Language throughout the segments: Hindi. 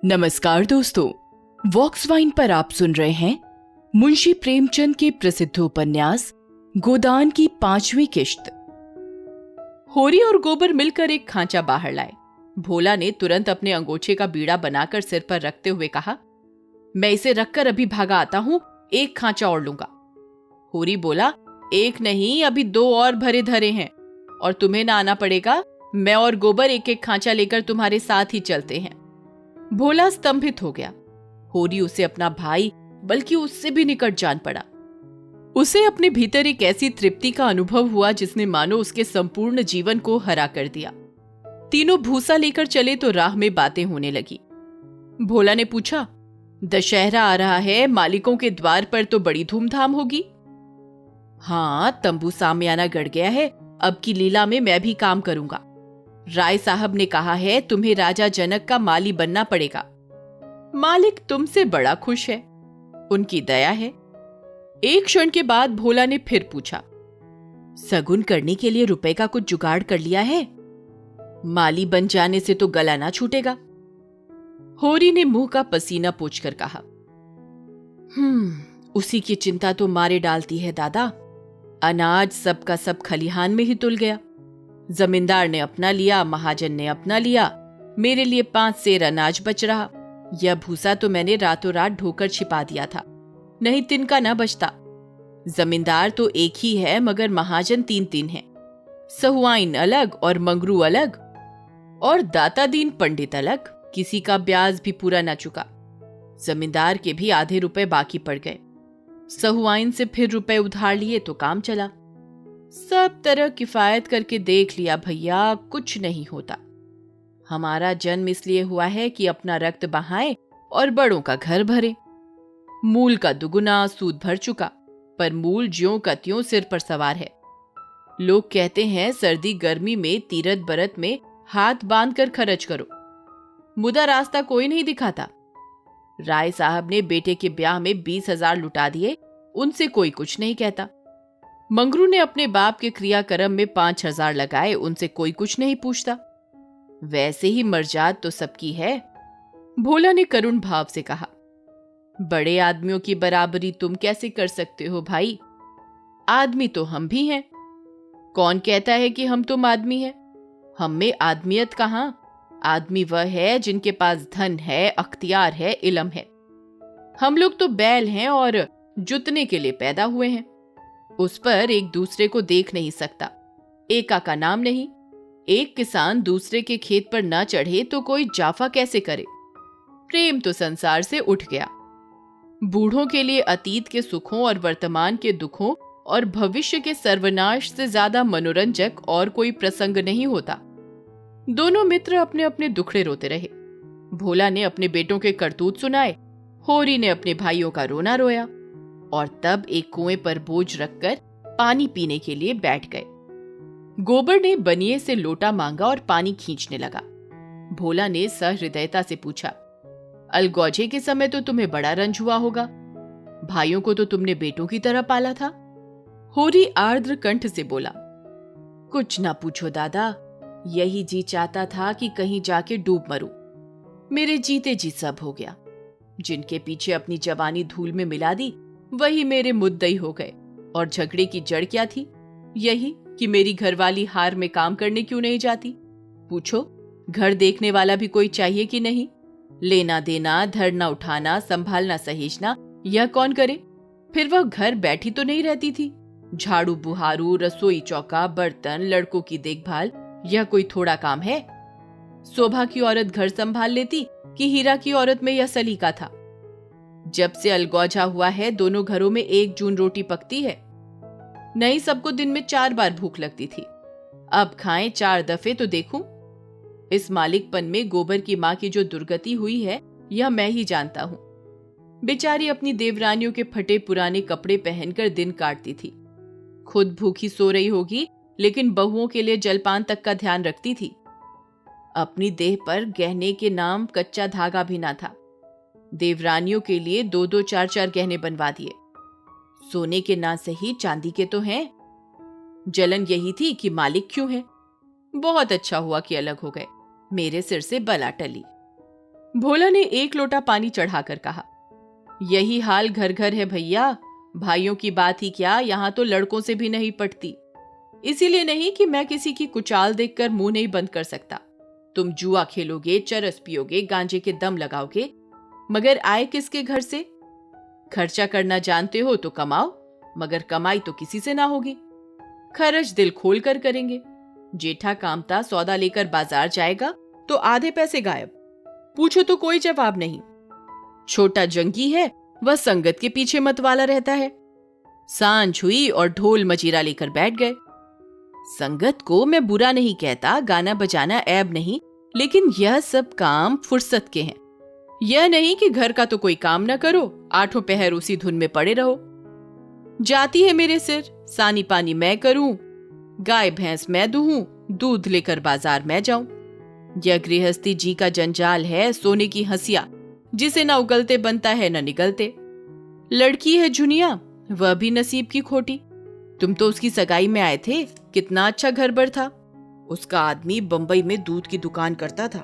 नमस्कार दोस्तों, वॉक्स वाइन पर आप सुन रहे हैं मुंशी प्रेमचंद के प्रसिद्ध उपन्यास गोदान की 5वीं किश्त। होरी और गोबर मिलकर एक खांचा बाहर लाए। भोला ने तुरंत अपने अंगोछे का बीड़ा बनाकर सिर पर रखते हुए कहा, मैं इसे रखकर अभी भागा आता हूं, एक खांचा और लूंगा। होरी बोला, एक नहीं, अभी 2 और भरे धरे हैं और तुम्हें ना आना पड़ेगा। मैं और गोबर एक एक खांचा लेकर तुम्हारे साथ ही चलते हैं। भोला स्तंभित हो गया। होरी उसे अपना भाई, बल्कि उससे भी निकट जान पड़ा। उसे अपने भीतर एक ऐसी तृप्ति का अनुभव हुआ जिसने मानो उसके संपूर्ण जीवन को हरा कर दिया। तीनों भूसा लेकर चले तो राह में बातें होने लगी। भोला ने पूछा, दशहरा आ रहा है, मालिकों के द्वार पर तो बड़ी धूमधाम होगी। हाँ, तंबू सामयाना गड़ गया है, अब की लीला में मैं भी काम करूंगा। राय साहब ने कहा है तुम्हें राजा जनक का माली बनना पड़ेगा। मालिक तुमसे बड़ा खुश है, उनकी दया है। एक क्षण के बाद भोला ने फिर पूछा, सगुन करने के लिए रुपए का कुछ जुगाड़ कर लिया है? माली बन जाने से तो गला ना छूटेगा। होरी ने मुंह का पसीना पोंछकर कहा, उसी की चिंता तो मारे डालती है दादा। अनाज सब का सब खलिहान में ही तुल गया। जमींदार ने अपना लिया, महाजन ने अपना लिया, मेरे लिए 5 सेर अनाज बच रहा। यह भूसा तो मैंने रातों रात ढोकर छिपा दिया था, नहीं तिनका ना बचता। जमींदार तो एक ही है, मगर महाजन 3-3 हैं। सहुआइन अलग और मंगरू अलग और दाता दीन पंडित अलग। किसी का ब्याज भी पूरा ना चुका। जमींदार के भी आधे रुपए बाकी पड़ गए। सहुआइन से फिर रुपए उधार लिए तो काम चला। सब तरह किफायत करके देख लिया भैया, कुछ नहीं होता। हमारा जन्म इसलिए हुआ है कि अपना रक्त बहाएं और बड़ों का घर भरे। मूल का दुगुना सूद भर चुका, पर मूल ज्यों का त्यों सिर पर सवार है। लोग कहते हैं सर्दी गर्मी में तीरथ बरत में हाथ बांध कर खर्च करो, मुदा रास्ता कोई नहीं दिखाता। राय साहब ने बेटे के ब्याह में 20,000 लुटा दिए, उनसे कोई कुछ नहीं कहता। मंगरू ने अपने बाप के क्रियाक्रम में 5,000 लगाए, उनसे कोई कुछ नहीं पूछता। वैसे ही मर्जाद तो सबकी है। भोला ने करुण भाव से कहा, बड़े आदमियों की बराबरी तुम कैसे कर सकते हो भाई? आदमी तो हम भी हैं। कौन कहता है कि हम तुम आदमी हैं? हम में आदमियत कहां? आदमी वह है जिनके पास धन है, अख्तियार है, इल्म है। हम लोग तो बैल हैं और जुतने के लिए पैदा हुए हैं। उस पर एक दूसरे को देख नहीं सकता, एका का नाम नहीं। एक किसान दूसरे के खेत पर न चढ़े तो कोई जाफा कैसे करे? प्रेम तो संसार से उठ गया। बूढ़ों के लिए अतीत के सुखों और वर्तमान के दुखों और भविष्य के सर्वनाश से ज्यादा मनोरंजक और कोई प्रसंग नहीं होता। दोनों मित्र अपने अपने दुखड़े रोते रहे। भोला ने अपने बेटों के करतूत सुनाए, होरी ने अपने भाइयों का रोना रोया, और तब एक कुएं पर बोझ रखकर पानी पीने के लिए बैठ गए। गोबर ने बनिए से लोटा मांगा और पानी खींचने लगा। भोला ने सहृदयता से पूछा, अलगौजे के समय तो तुम्हें बड़ा रंज हुआ होगा, भाइयों को तो तुमने बेटों की तरह पाला था। होरी आर्द्र कंठ से बोला, कुछ ना पूछो दादा, यही जी चाहता था कि कहीं जाके डूब मरूं। मेरे जीते जी सब हो गया। जिनके पीछे अपनी जवानी धूल में मिला दी, वही मेरे मुद्दई हो गए। और झगड़े की जड़ क्या थी? यही कि मेरी घरवाली हार में काम करने क्यों नहीं जाती। पूछो, घर देखने वाला भी कोई चाहिए कि नहीं? लेना देना, धरना उठाना, संभालना सहेजना, यह कौन करे? फिर वह घर बैठी तो नहीं रहती थी। झाड़ू बुहारू, रसोई चौका, बर्तन, लड़कों की देखभाल, यह कोई थोड़ा काम है? शोभा की औरत घर संभाल लेती कि हीरा की औरत में यह सलीका था? जब से अलगौजा हुआ है, दोनों घरों में 1 जून रोटी पकती है। नहीं, सबको दिन में 4 बार भूख लगती थी। अब खाएं 4 दफे तो देखूं। इस मालिकपन में गोबर की मां की जो दुर्गति हुई है, यह मैं ही जानता हूं। बेचारी अपनी देवरानियों के फटे पुराने कपड़े पहनकर दिन काटती थी। खुद भूखी सो रही होगी, लेकिन बहुओं के लिए जलपान तक का ध्यान रखती थी। अपनी देह पर गहने के नाम कच्चा धागा भी ना था। देवरानियों के लिए 2-2, 4-4 गहने बनवा दिए। सोने के ना सही, चांदी के तो हैं। जलन यही थी कि मालिक क्यों है। बहुत अच्छा हुआ कि अलग हो गए, मेरे सिर से बला टली। भोला ने एक लोटा पानी चढ़ाकर कहा, यही हाल घर घर है भैया। भाइयों की बात ही क्या, यहाँ तो लड़कों से भी नहीं पटती। इसीलिए नहीं कि मैं किसी की कुचाल देखकर मुंह नहीं बंद कर सकता। तुम जुआ खेलोगे, चरस पियोगे, गांजे के दम लगाओगे, मगर आए किसके घर से? खर्चा करना जानते हो तो कमाओ, मगर कमाई तो किसी से ना होगी। खर्च दिल खोल कर करेंगे। जेठा कामता सौदा लेकर बाजार जाएगा तो आधे पैसे गायब। पूछो तो कोई जवाब नहीं। छोटा जंगी है, वह संगत के पीछे मतवाला रहता है। सांझ हुई और ढोल मजीरा लेकर बैठ गए। संगत को मैं बुरा नहीं कहता, गाना बजाना ऐब नहीं, लेकिन यह सब काम फुर्सत के हैं। यह नहीं कि घर का तो कोई काम न करो, आठों पहर उसी धुन में पड़े रहो। जाती है मेरे सिर, सानी पानी मैं करूं, गाय भैंस मैं दूहूं, दूध लेकर बाजार मैं जाऊं। यह गृहस्थी जी का जंजाल है, सोने की हंसिया, जिसे ना उगलते बनता है न निगलते। लड़की है जुनिया, वह भी नसीब की खोटी। तुम तो उसकी सगाई में आए थे, कितना अच्छा घर बर था। उसका आदमी बंबई में दूध की दुकान करता था।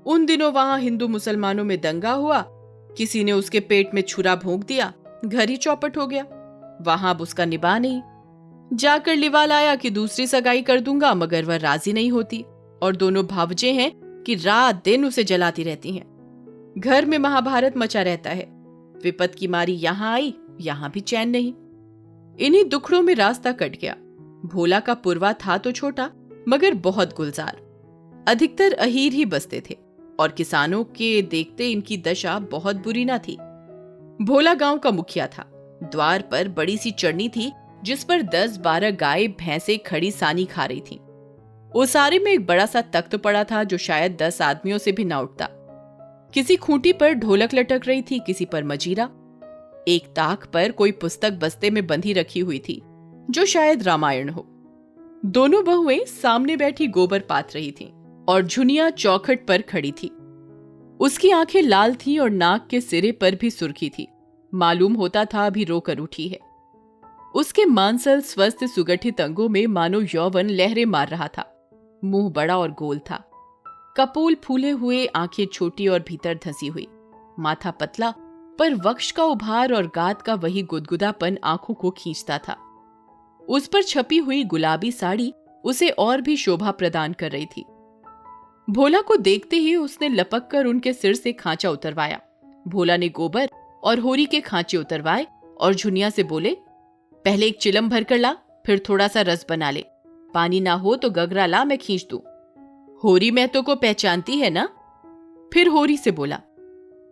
उन दिनों वहां हिंदू मुसलमानों में दंगा हुआ, किसी ने उसके पेट में छुरा भोंक दिया, घर ही चौपट हो गया। वहां अब उसका निभा नहीं। जाकर लिवा लाया कि दूसरी सगाई कर दूंगा, मगर वह राजी नहीं होती, और दोनों भावजे हैं कि रात दिन उसे जलाती रहती हैं। घर में महाभारत मचा रहता है। विपत की मारी यहां आई, यहां भी चैन नहीं। इन्हीं दुखड़ों में रास्ता कट गया। भोला का पुरवा था तो छोटा, मगर बहुत गुलजार। अधिकतर अहीर ही बसते थे, और किसानों के देखते इनकी दशा बहुत बुरी ना थी। भोला गांव का मुखिया था। द्वार पर बड़ी सी चढ़नी थी, जिस पर 10-12 गाय भैंसे खड़ी सानी खा रही थीं। ओसारे में एक बड़ा सा तख्त पड़ा था, जो शायद 10 आदमियों से भी ना उठता। किसी खूंटी पर ढोलक लटक रही थी, किसी पर मजीरा। एक ताक पर कोई पुस्तक बस्ते में बंधी रखी हुई थी, जो शायद रामायण हो। दोनों बहुएं सामने बैठी गोबर पात रही थीं, और झुनिया चौखट पर खड़ी थी। उसकी आंखें लाल थीं और नाक के सिरे पर भी सुर्खी थी। मालूम होता था अभी रोकर उठी है। उसके मांसल स्वस्थ सुगठित अंगों में मानो यौवन लहरें मार रहा था। मुंह बड़ा और गोल था, कपोल फूले हुए, आंखें छोटी और भीतर धंसी हुई, माथा पतला, पर वक्ष का उभार और गात का वही गुदगुदापन आंखों को खींचता था। उस पर छपी हुई गुलाबी साड़ी उसे और भी शोभा प्रदान कर रही थी। भोला को देखते ही उसने लपक कर उनके सिर से खांचा उतरवाया। भोला ने गोबर और होरी के खांचे उतरवाए और झुनिया से बोले, पहले एक चिलम भर कर ला, फिर थोड़ा सा रस बना ले। पानी ना हो तो गगरा ला, मैं खींच दूं। होरी महतो को पहचानती है ना? फिर होरी से बोला,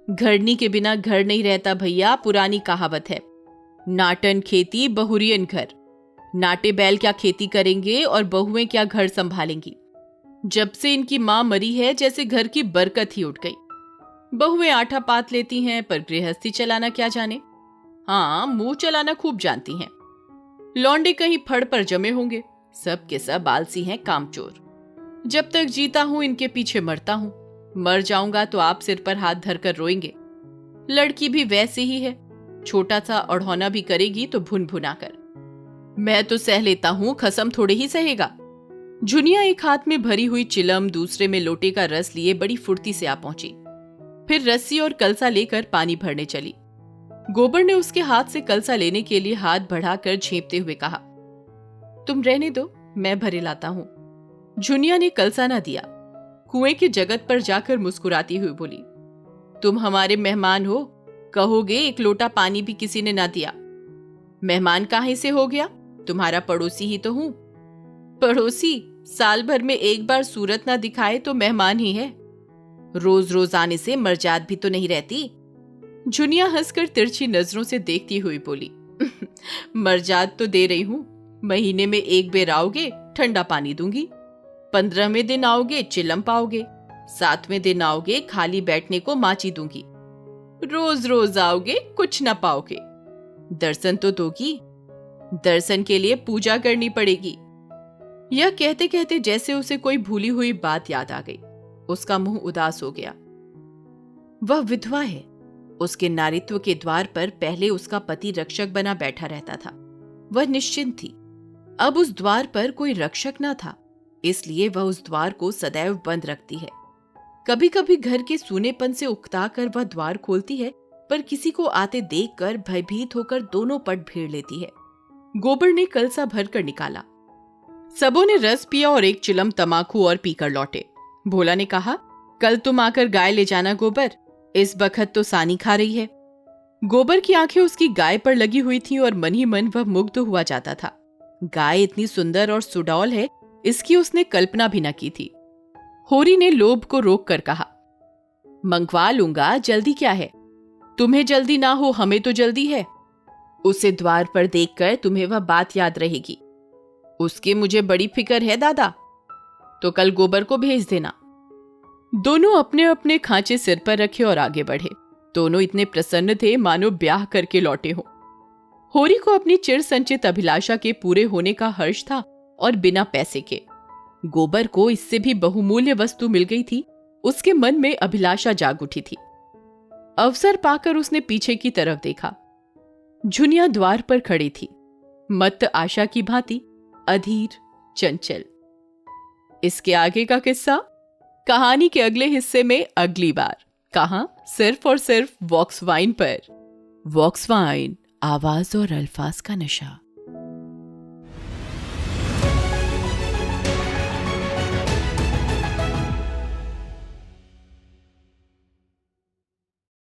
घरनी के बिना घर नहीं रहता भैया, पुरानी कहावत है। नाटन खेती बहुरियन घर। नाटे बैल क्या खेती करेंगे और बहुएं क्या घर संभालेंगी। जब से इनकी मां मरी है, जैसे घर की बरकत ही उठ गई। बहुएं आटा पात लेती हैं, पर गृहस्थी चलाना क्या जाने। हाँ, मुंह चलाना खूब जानती हैं। लौंडे कहीं फड़ पर जमे होंगे, सब के सब आलसी हैं, कामचोर। जब तक जीता हूं इनके पीछे मरता हूं, मर जाऊंगा तो आप सिर पर हाथ धरकर रोएंगे। लड़की भी वैसे ही है, छोटा सा अढ़ौना भी करेगी तो भुन भुना कर। मैं तो सह लेता हूं, खसम थोड़े ही सहेगा। झुनिया एक हाथ में भरी हुई चिलम, दूसरे में लोटे का रस लिए बड़ी फुर्ती से आ पहुंची। फिर रस्सी और कलसा लेकर पानी भरने चली। गोबर ने उसके हाथ से कलसा लेने के लिए हाथ बढ़ाकर झेपते हुए कहा, तुम रहने दो, मैं भरे लाता हूं। झुनिया ने कलसा ना दिया। कुएं के जगत पर जाकर मुस्कुराती हुई बोली, तुम हमारे मेहमान हो, कहोगे एक लोटा पानी भी किसी ने ना दिया। मेहमान काहे से हो गया, तुम्हारा पड़ोसी ही तो हूं। पड़ोसी? साल भर में एक बार सूरत ना दिखाए तो मेहमान ही है। रोज रोज आने से मर्जाद भी तो नहीं रहती। झुनिया हंसकर तिरछी नजरों से देखती हुई बोली, मर्जाद तो दे रही हूं। महीने में एक बेर आओगे, ठंडा पानी दूंगी। 15वें दिन आओगे, चिलम पाओगे। 7वें दिन आओगे, खाली बैठने को माची दूंगी। रोज रोज आओगे, कुछ ना पाओगे। दर्शन तो दोगी। दर्शन के लिए पूजा करनी पड़ेगी। यह कहते कहते जैसे उसे कोई भूली हुई बात याद आ गई। उसका मुंह उदास हो गया। वह विधवा है। उसके नारित्व के द्वार पर पहले उसका पति रक्षक बना बैठा रहता था। वह निश्चिंत थी। अब उस द्वार पर कोई रक्षक न था, इसलिए वह उस द्वार को सदैव बंद रखती है। कभी कभी घर के सूनेपन से उकता कर वह द्वार खोलती है, पर किसी को आते देखकर भयभीत होकर दोनों पट भीड़ लेती है। गोबर ने कलसा भर कर निकाला। सबों ने रस पिया और एक चिलम तमाकू और पीकर लौटे। भोला ने कहा, कल तुम आकर गाय ले जाना गोबर, इस बखत तो सानी खा रही है। गोबर की आंखें उसकी गाय पर लगी हुई थी और मन ही मन वह मुग्ध हुआ जाता था। गाय इतनी सुंदर और सुडौल है, इसकी उसने कल्पना भी न की थी। होरी ने लोभ को रोक कर कहा, मंगवा लूंगा, जल्दी क्या है? तुम्हें जल्दी ना हो, हमें तो जल्दी है। उसे द्वार पर देखकर तुम्हें वह बात याद रहेगी। उसकी मुझे बड़ी फिक्र है दादा। तो कल गोबर को भेज देना। दोनों अपने अपने खांचे सिर पर रखे और आगे बढ़े। दोनों इतने प्रसन्न थे मानो ब्याह करके लौटे हो। होरी को अपनी चिर संचित अभिलाषा के पूरे होने का हर्ष था और बिना पैसे के। गोबर को इससे भी बहुमूल्य वस्तु मिल गई थी। उसके मन में अभिलाषा जाग उठी थी। अवसर पाकर उसने पीछे की तरफ देखा। झुनिया द्वार पर खड़ी थी, मत्त आशा की भांति, अधीर, चंचल। इसके आगे का किस्सा कहानी के अगले हिस्से में अगली बार। कहां? सिर्फ और सिर्फ वॉक्स वाइन पर। वॉक्स वाइन, आवाज और अल्फाज का नशा।